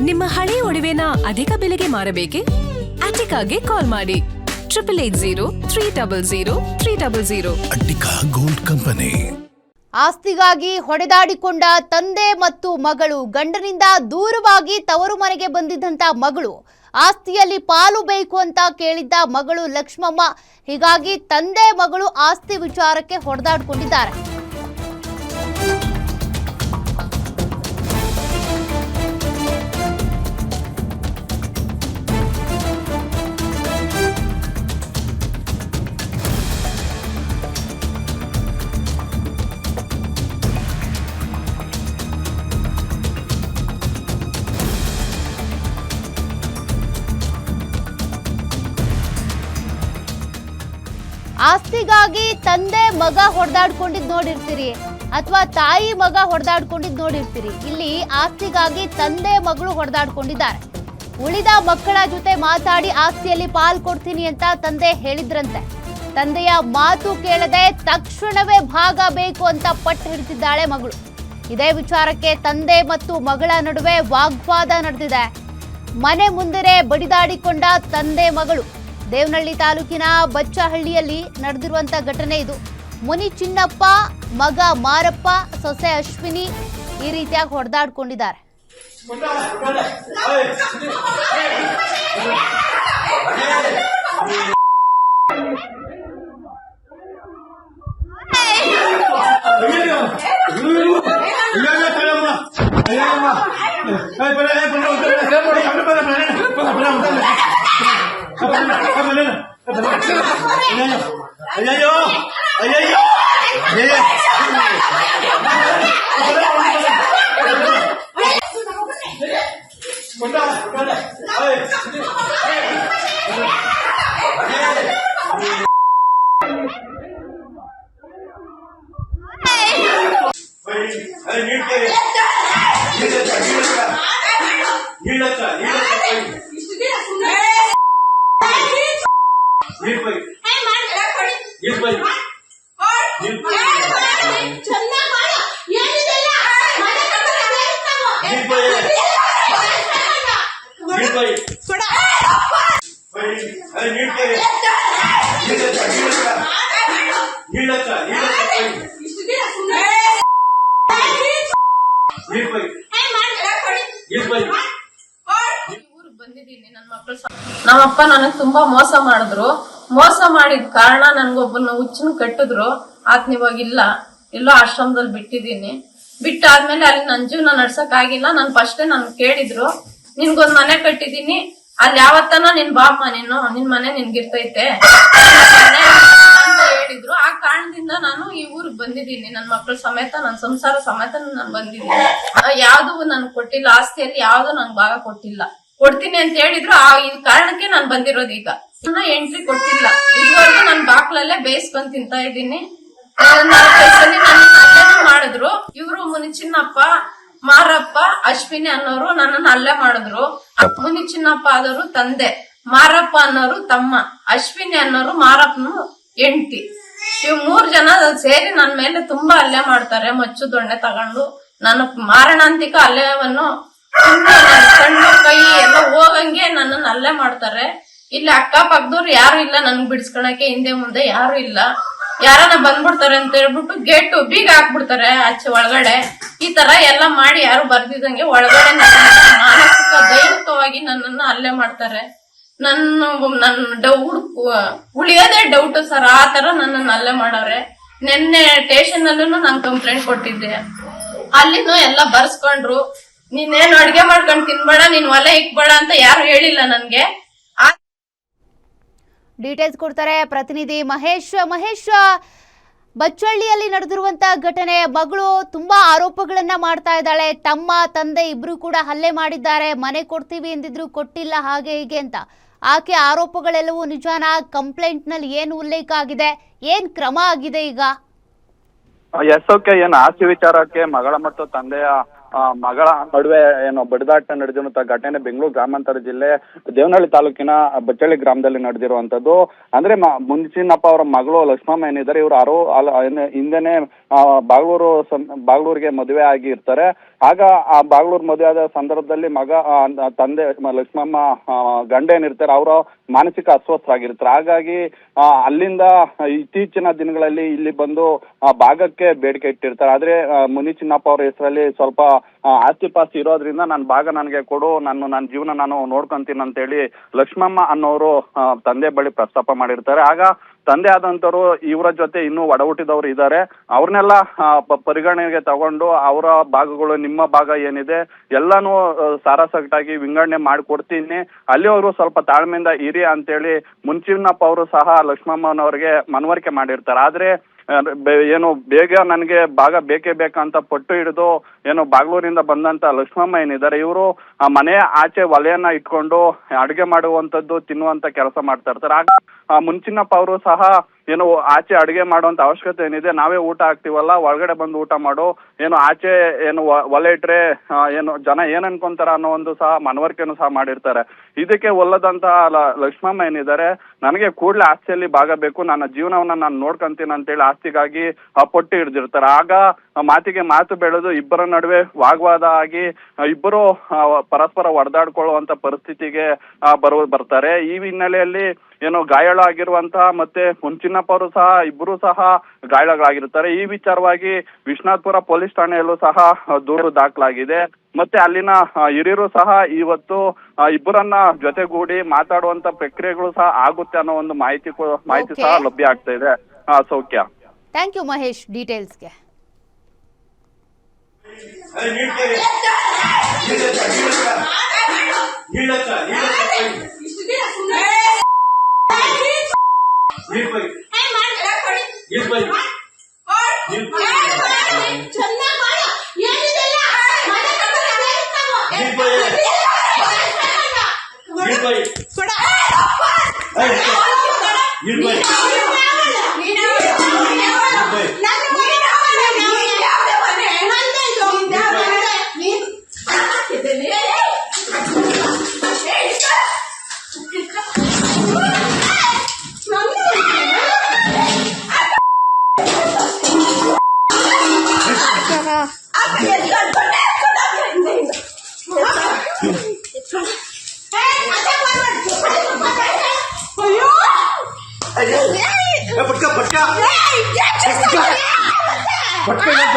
ನಿಮ್ಮ ಹಳೆಯ ಒಡವೆನ ಅಧಿಕ ಬೆಲೆಗೆ ಮಾರಬೇಕೆ? ಅಟಿಕಾಗೆ ಕಾಲ್ ಮಾಡಿ 8803000300. Attica gold company. ಆಸ್ತಿಗಾಗಿ ಹೊಡೆದಾಡಿಕೊಂಡ ತಂದೆ ಮತ್ತು ಮಗಳು, ಗಂಡನಿಂದ ದೂರವಾಗಿ ತವರು ಮನೆಗೆ ಬಂದಿದ್ದಂತ ಮಗಳು ಆಸ್ತಿಯಲ್ಲಿ ಪಾಲು ಬೇಕು ಅಂತ ಕೇಳಿದ್ದ ಮಗಳು ಲಕ್ಷ್ಮಮ್ಮ. ಹೀಗಾಗಿ ತಂದೆ ಮಗಳು ಆಸ್ತಿ ವಿಚಾರಕ್ಕೆ ಹೊಡೆದಾಡಿಕೊಂಡಿದ್ದಾರೆ. ಆಸ್ತಿಗಾಗಿ ತಂದೆ ಮಗ ಹೊಡೆದಾಡ್ಕೊಂಡಿದ್ ನೋಡಿರ್ತೀರಿ, ಅಥವಾ ತಾಯಿ ಮಗ ಹೊಡೆದಾಡ್ಕೊಂಡಿದ್ ನೋಡಿರ್ತೀರಿ. ಇಲ್ಲಿ ಆಸ್ತಿಗಾಗಿ ತಂದೆ ಮಗಳು ಹೊಡೆದಾಡ್ಕೊಂಡಿದ್ದಾರೆ. ಉಳಿದ ಮಕ್ಕಳ ಜೊತೆ ಮಾತಾಡಿ ಆಸ್ತಿಯಲ್ಲಿ ಪಾಲ್ ಕೊಡ್ತೀನಿ ಅಂತ ತಂದೆ ಹೇಳಿದ್ರಂತೆ. ತಂದೆಯ ಮಾತು ಕೇಳದೆ ತಕ್ಷಣವೇ ಭಾಗ ಬೇಕು ಅಂತ ಪಟ್ಟು ಹಿಡಿದಿದ್ದಾಳೆ ಮಗಳು. ಇದೇ ವಿಚಾರಕ್ಕೆ ತಂದೆ ಮತ್ತು ಮಗಳ ನಡುವೆ ವಾಗ್ವಾದ ನಡೆದಿದೆ. ಮನೆ ಮುಂದೆ ಬಡಿದಾಡಿಕೊಂಡ ತಂದೆ ಮಗಳು. ದೇವನಹಳ್ಳಿ ತಾಲೂಕಿನ ಬಚ್ಚಹಳ್ಳಿಯಲ್ಲಿ ನಡೆದಿರುವಂತ ಘಟನೆ ಇದು. ಮುನಿ ಚಿನ್ನಪ್ಪ, ಮಗ ಮಾರಪ್ಪ, ಸೊಸೆ ಅಶ್ವಿನಿ ಈ ರೀತಿಯಾಗಿ ಹೊಡೆದಾಡ್ಕೊಂಡಿದ್ದಾರೆ. ನಮ್ಮಪ್ಪ ನನಗ್ ತುಂಬಾ ಮೋಸ ಮಾಡಿದ್ರು. ಮೋಸ ಮಾಡಿದ ಕಾರಣ ನನ್ಗೊಬ್ಬನ ಹುಚ್ಚನ್ ಕಟ್ಟಿದ್ರು. ಆತ್ನ ಇವಾಗಿಲ್ಲ, ಎಲ್ಲೋ ಆಶ್ರಮದಲ್ಲಿ ಬಿಟ್ಟಿದೀನಿ. ಬಿಟ್ಟಾದ್ಮೇಲೆ ಅಲ್ಲಿ ನನ್ ಜೀವನ ನಡ್ಸಕ್ ಆಗಿಲ್ಲ. ನನ್ ಫಸ್ಟೇ ನನ್ ಕೇಳಿದ್ರು, ನಿನ್ಗೊಂದ್ ಮನೆ ಕಟ್ಟಿದೀನಿ, ಅಲ್ಲಿ ಯಾವತ್ತನ ನಿನ್ ಬಾಮ್ಮ, ನಿನ್ ಮನೆ ನಿನ್ಗಿರ್ತೈತೆ ಅಂತ ಹೇಳಿದ್ರು. ಆ ಕಾರಣದಿಂದ ನಾನು ಈ ಊರಿಗೆ ಬಂದಿದ್ದೀನಿ. ನನ್ ಮಕ್ಳ ಸಮೇತ, ನನ್ ಸಂಸಾರ ಸಮೇತ ನಾನು ಬಂದಿದ್ದೀನಿ. ಯಾವ್ದು ನನ್ ಕೊಟ್ಟಿಲ್ಲ, ಆಸ್ತಿಯಲ್ಲಿ ಯಾವ್ದು ನನ್ ಭಾಗ ಕೊಟ್ಟಿಲ್ಲ. ಕೊಡ್ತೀನಿ ಅಂತ ಹೇಳಿದ್ರು. ಈ ಕಾರಣಕ್ಕೆ ನಾನ್ ಬಂದಿರೋದು. ಈಗ ಎಂಟ್ರಿ ಕೊಟ್ಟಿಲ್ಲ. ಇದುವರೆಗೂ ನನ್ ಬಾಕ್ಲಲ್ಲೇ ಬೇಯಿಸ್ಕೊಂಡ್ ತಿಂತಾ ಇದ್ದೀನಿ. ಮಾಡಿದ್ರು ಇವ್ರು ಮುನಿ ಚಿನ್ನಪ್ಪ, ಮಾರಪ್ಪ, ಅಶ್ವಿನಿ ಅನ್ನೋರು ನನ್ನನ್ನು ಅಲ್ಲೇ ಮಾಡಿದ್ರು. ಮುನಿ ಚಿನ್ನಪ್ಪ ಆದವರು ತಂದೆ, ಮಾರಪ್ಪ ಅನ್ನೋರು ತಮ್ಮ, ಅಶ್ವಿನಿ ಅನ್ನೋರು ಮಾರಪ್ಪನ ಹೆಂಡತಿ. ಇವ್ 3 ಜನ ಸೇರಿ ನನ್ ಮೇಲೆ ತುಂಬಾ ಹಲ್ಲೆ ಮಾಡ್ತಾರೆ. ಮಚ್ಚು ದೊಣ್ಣೆ ತಗೊಂಡು ನಾನು ಮಾರಣಾಂತಿಕ ಹಲ್ಲೆವನ್ನು ಕಣ್ಣು ಕೈ ಎಲ್ಲ ಹೋಗಂಗೆ ನನ್ನನ್ನು ಹಲ್ಲೆ ಮಾಡ್ತಾರೆ. ಇಲ್ಲಿ ಅಕ್ಕ ಪಕ್ಕದವ್ರು ಯಾರು ಇಲ್ಲ ನನ್ಗೆ ಬಿಡಿಸ್ಕೊಳಕ್ಕೆ. ಹಿಂದೆ ಮುಂದೆ ಯಾರು ಇಲ್ಲ. ಯಾರನ್ನ ಬಂದ್ಬಿಡ್ತಾರೆ ಅಂತ ಹೇಳ್ಬಿಟ್ಟು ಗೇಟ್ ಬೀಗ ಹಾಕ್ಬಿಡ್ತಾರೆ ಆಚೆ ಒಳಗಡೆ. ಈ ತರ ಎಲ್ಲ ಮಾಡಿ ಯಾರು ಬರ್ದಿದಂಗೆ ಒಳಗಡೆ ಮಾನಸಿಕ ದೈಹಿಕವಾಗಿ ನನ್ನನ್ನು ಹಲ್ಲೆ ಮಾಡ್ತಾರೆ. ಉಳಿಯೋದೇ ಡೌಟ್ ಸರ್. ಆ ತರ ನನ್ನನ್ನು ಹಲ್ಲೆ ಮಾಡವ್ರೆ. ನಿನ್ನೆ ಸ್ಟೇಷನ್ ಅಲ್ಲೂ ನಾನು ಕಂಪ್ಲೇಂಟ್ ಕೊಟ್ಟಿದ್ದೆ. ಅಲ್ಲಿನೂ ಎಲ್ಲ ಬರ್ಸ್ಕೊಂಡ್ರು. ನೀನೇನು ಅಡ್ಗೆ ಮಾಡ್ಕೊಂಡ್ ತಿನ್ಬೇಡ, ನೀನ್ ಒಲೆ ಇಕ್ಬೇಡ ಅಂತ ಯಾರು ಹೇಳಿಲ್ಲ ನನ್ಗೆ. ಡೀಟೇಲ್ಸ್ ಕೊಡ್ತಾರೆ ಪ್ರತಿನಿಧಿ ಮಹೇಶ್. ಬಚ್ಚಹಳ್ಳಿಯಲ್ಲಿ ನಡೆದಿರುವಂತ ಘಟನೆ, ಮಗಳು ತುಂಬಾ ಆರೋಪಗಳನ್ನ ಮಾಡ್ತಾ ಇದ್ದಾಳೆ. ತಮ್ಮ ತಂದೆ ಇಬ್ರು ಕೂಡ ಹಲ್ಲೆ ಮಾಡಿದ್ದಾರೆ, ಮನೆ ಕೊಡ್ತೀವಿ ಎಂದಿದ್ರು ಕೊಟ್ಟಿಲ್ಲ, ಹಾಗೆ ಹೀಗೆ ಅಂತ. ಆಕೆ ಆರೋಪಗಳೆಲ್ಲವೂ ನಿಜಾನ? ಕಂಪ್ಲೇಂಟ್ ನಲ್ಲಿ ಏನು ಉಲ್ಲೇಖ ಆಗಿದೆ, ಏನ್ ಕ್ರಮ ಆಗಿದೆ ಈಗ? ಎಸ್ಒಕೆ ಏನು ಆಸ್ತಿ ವಿಚಾರಕ್ಕೆ ಮಗಳ ಮತ್ತು ತಂದೆಯ ಮಗಳ ನಡುವೆ ಏನು ಬಡಿದಾಟ ನಡೆದಿರುವಂತಹ ಘಟನೆ ಬೆಂಗಳೂರು ಗ್ರಾಮಾಂತರ ಜಿಲ್ಲೆ ದೇವನಹಳ್ಳಿ ತಾಲೂಕಿನ ಬಚ್ಚಹಳ್ಳಿ ಗ್ರಾಮದಲ್ಲಿ ನಡೆದಿರುವಂತದ್ದು. ಅಂದ್ರೆ ಮುನಿಚಿನ್ನಪ್ಪ ಅವರ ಮಗಳು ಲಕ್ಷ್ಮಮ್ಮ ಏನಿದ್ದಾರೆ, ಇವರು ಹಿಂದೆನೆ ಬಾಗ್ಲೂರಿಗೆ ಮದುವೆ ಆಗಿ ಇರ್ತಾರೆ. ಆಗ ಆ ಬಾಗ್ಲೂರ್ ಮದುವೆ ಆದ ಸಂದರ್ಭದಲ್ಲಿ ಮಗ ತಂದೆ ಲಕ್ಷ್ಮಮ್ಮ ಗಂಡ ಏನಿರ್ತಾರೆ ಅವರು ಮಾನಸಿಕ ಅಸ್ವಸ್ಥರಾಗಿರ್ತಾರೆ. ಹಾಗಾಗಿ ಅಲ್ಲಿಂದ ಇತ್ತೀಚಿನ ದಿನಗಳಲ್ಲಿ ಇಲ್ಲಿ ಬಂದು ಭಾಗಕ್ಕೆ ಬೇಡಿಕೆ ಇಟ್ಟಿರ್ತಾರೆ. ಆದ್ರೆ ಮುನಿ ಚಿನ್ನಪ್ಪ ಅವ್ರ ಹೆಸರಲ್ಲಿ ಸ್ವಲ್ಪ ಆಸ್ತಿ ಪಾಸ್ತಿ ಇರೋದ್ರಿಂದ ನನಗೆ ಕೊಡು, ನನ್ನ ಜೀವನ ನಾನು ನೋಡ್ಕೊಂತೀನಿ ಅಂತೇಳಿ ಲಕ್ಷ್ಮಮ್ಮ ಅನ್ನೋರು ತಂದೆ ಬಳಿ ಪ್ರಸ್ತಾಪ ಮಾಡಿರ್ತಾರೆ. ಆಗ ತಂದೆ ಆದಂತವ್ರು ಇವರ ಜೊತೆ ಇನ್ನೂ ಒಡ ಹುಟ್ಟಿದವ್ರು ಇದ್ದಾರೆ, ಅವ್ರನ್ನೆಲ್ಲ ಪರಿಗಣನೆಗೆ ತಗೊಂಡು ಅವರ ಭಾಗಗಳು ನಿಮ್ಮ ಭಾಗ ಏನಿದೆ ಎಲ್ಲಾನು ಸಾರಾಸಗಟಾಗಿ ವಿಂಗಡಣೆ ಮಾಡಿಕೊಡ್ತೀನಿ, ಅಲ್ಲಿಯವರು ಸ್ವಲ್ಪ ತಾಳ್ಮೆಯಿಂದ ಇರಿ ಅಂತೇಳಿ ಮುನ್ಚಿನ್ನಪ್ಪ ಅವರು ಸಹ ಲಕ್ಷ್ಮಮ್ಮನವ್ರಿಗೆ ಮನವರಿಕೆ ಮಾಡಿರ್ತಾರೆ. ಆದ್ರೆ ಏನು ಬೇಗ ನನಗೆ ಭಾಗ ಬೇಕೇ ಬೇಕಂತ ಪಟ್ಟು ಹಿಡಿದು ಏನು ಬಾಗ್ಲೂರಿಂದ ಬಂದಂತ ಲಕ್ಷ್ಮಮ್ಮ ಏನಿದ್ದಾರೆ ಇವರು ಆ ಮನೆಯ ಆಚೆ ಒಲೆಯನ್ನ ಇಟ್ಕೊಂಡು ಅಡುಗೆ ಮಾಡುವಂತದ್ದು ತಿನ್ನುವಂತ ಕೆಲಸ ಮಾಡ್ತಾ ಇರ್ತಾರೆ. ಆಗ ಮುನ್ಚಿನ್ನಪ್ಪ ಅವರು ಸಹ ಏನು ಆಚೆ ಅಡುಗೆ ಮಾಡುವಂತ ಅವಶ್ಯಕತೆ ಏನಿದೆ, ನಾವೇ ಊಟ ಹಾಕ್ತಿವಲ್ಲ, ಒಳಗಡೆ ಬಂದು ಊಟ ಮಾಡು, ಏನು ಆಚೆ ಏನು ಒಲೆ ಇಟ್ರೆ ಏನು ಜನ ಏನ್ ಅನ್ಕೊಂತಾರ ಅನ್ನೋ ಒಂದು ಸಹ ಮನವರಿಕೆನೂ ಸಹ ಮಾಡಿರ್ತಾರೆ. ಇದಕ್ಕೆ ಒಲ್ಲದಂತ ಲಕ್ಷ್ಮಮ್ಮ ಏನಿದ್ದಾರೆ ನನಗೆ ಕೂಡಲೇ ಆಸ್ತಿಯಲ್ಲಿ ಭಾಗ ಬೇಕು, ನನ್ನ ಜೀವನವನ್ನ ನಾನು ನೋಡ್ಕೊಂತೀನಿ ಅಂತೇಳಿ ಆಸ್ತಿಗಾಗಿ ಪಟ್ಟು ಹಿಡಿದಿರ್ತಾರೆ. ಆಗ ಮಾತಿಗೆ ಮಾತು ಬೆಳೆದು ಇಬ್ಬರ ನಡುವೆ ವಾಗ್ವಾದ ಆಗಿ ಇಬ್ಬರು ಪರಸ್ಪರ ಹೊಡೆದಾಡ್ಕೊಳ್ಳುವಂತ ಪರಿಸ್ಥಿತಿಗೆ ಬರ್ತಾರೆ. ಈ ಹಿನ್ನೆಲೆಯಲ್ಲಿ ಏನು ಗಾಯಾಳಾಗಿರುವಂತಹ ಮತ್ತೆ ಮುನ್ಚಿನ್ನಪ್ಪ ಅವರು ಸಹ ಇಬ್ಬರು ಸಹ ಗಾಯಾಳಾಗಿರ್ತಾರೆ. ಈ ವಿಚಾರವಾಗಿ ವಿಶ್ವನಾಥಪುರ ಪೊಲೀಸ್ ಠಾಣೆಯಲ್ಲೂ ಸಹ ದೂರು ದಾಖಲಾಗಿದೆ. ಮತ್ತೆ ಅಲ್ಲಿನ ಹಿರಿಯರು ಸಹ ಇವತ್ತು ಇಬ್ಬರನ್ನ ಜೊತೆಗೂಡಿ ಮಾತಾಡುವಂತ ಪ್ರಕ್ರಿಯೆಗಳು ಸಹ ಆಗುತ್ತೆ ಅನ್ನೋ ಒಂದು ಮಾಹಿತಿ ಸಹ ಲಭ್ಯ ಆಗ್ತಾ ಇದೆ. ಸೌಖ್ಯ. ಥ್ಯಾಂಕ್ ಯು ಮಹೇಶ್ ಡೀಟೇಲ್ಸ್ಗೆ. पटका